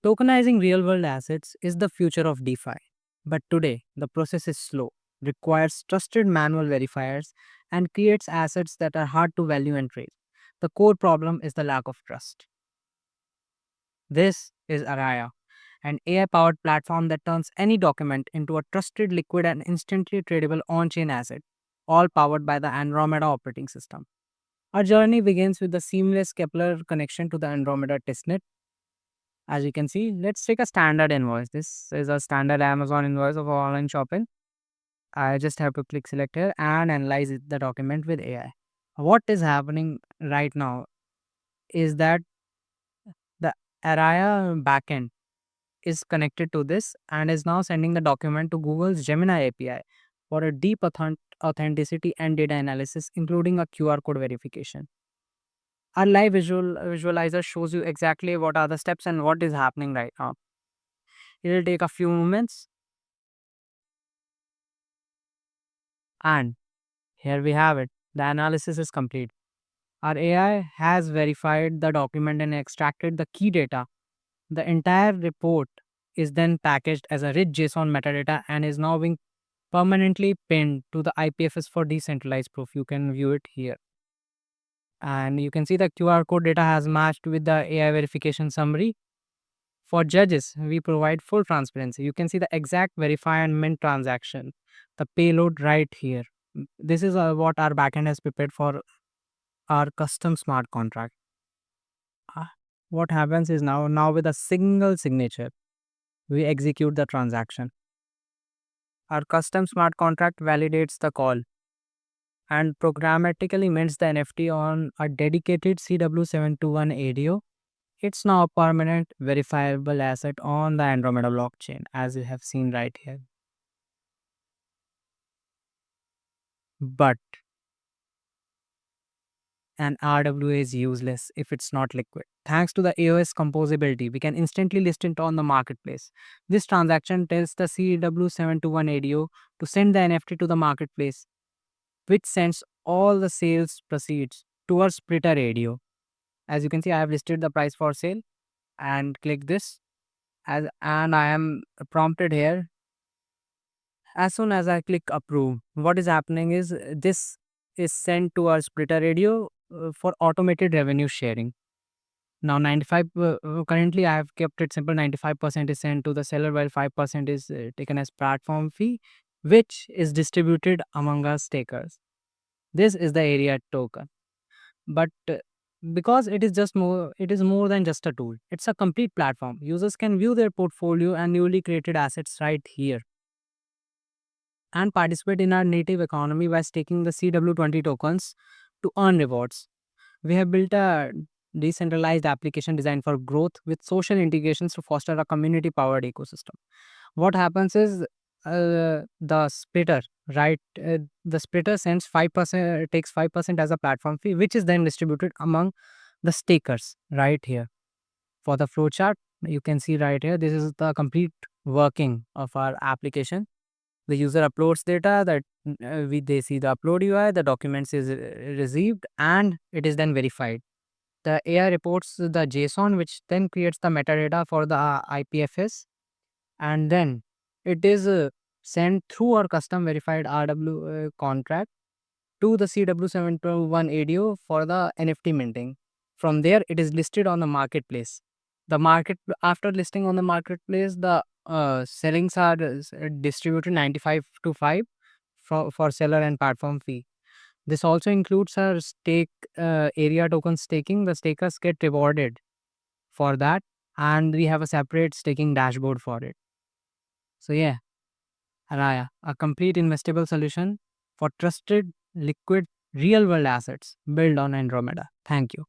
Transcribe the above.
Tokenizing real world assets is the future of DeFi. But today, the process is slow, requires trusted manual verifiers, and creates assets that are hard to value and trade. The core problem is the lack of trust. This is Araya, an AI powered platform that turns any document into a trusted, liquid, and instantly tradable on chain asset, all powered by the Andromeda operating system. Our journey begins with the seamless Kepler connection to the Andromeda testnet. As you can see, let's take a standard invoice. This is a standard Amazon invoice of online shopping. I just have to click select here and analyze the document with AI. What is happening right now is that the Araya backend is connected to this and is now sending the document to Google's Gemini API for a deep authenticity and data analysis, including a QR code verification. Our live visualizer shows you exactly what are the steps and what is happening right now. It will take a few moments, and here we have it. The analysis is complete. Our AI has verified the document and extracted the key data. The entire report is then packaged as a rich JSON metadata and is now being permanently pinned to the IPFS for decentralized proof. You can view it here. And you can see the QR code data has matched with the AI verification summary. For judges, we provide full transparency. You can see the exact verify and mint transaction, the payload right here. This is what our backend has prepared for our custom smart contract. What happens is now with a single signature, we execute the transaction. Our custom smart contract validates the call and programmatically mints the NFT on a dedicated CW721 ADO. It's now a permanent verifiable asset on the Andromeda blockchain, as you have seen right here. But an RWA is useless if it's not liquid. Thanks to the AOS composability, we can instantly list it on the marketplace. This transaction tells the CW721 ADO to send the NFT to the marketplace, which sends all the sales proceeds towards Splitter ADO. As you can see, I have listed the price for sale and click this and I am prompted here. As soon as I click approve, what is happening is this is sent to our Splitter Radio for automated revenue sharing. Now 95 currently I have kept it simple. 95% is sent to the seller while 5% is taken as platform fee, which is distributed among our stakers. This is the area token. But because it is more than just a tool. It's a complete platform. Users can view their portfolio and newly created assets right here and participate in our native economy by staking the CW20 tokens to earn rewards. We have built a decentralized application designed for growth with social integrations to foster a community powered ecosystem. What happens is the splitter, right? The splitter sends 5%, takes 5% as a platform fee, which is then distributed among the stakers right here. For the flowchart, you can see right here, this is the complete working of our application. The user uploads data that they see the upload UI, the documents is received, and it is then verified. The AI reports the JSON, which then creates the metadata for the IPFS, and then it is sent through our custom verified RW contract to the CW721 ADO for the NFT minting. From there, it is listed on the marketplace. The market After listing on the marketplace, the sellings are distributed 95 to 5 for seller and platform fee. This also includes our stake area token staking. The stakers get rewarded for that, and we have a separate staking dashboard for it. So yeah, Araya, a complete investable solution for trusted, liquid, real world assets built on Andromeda. Thank you.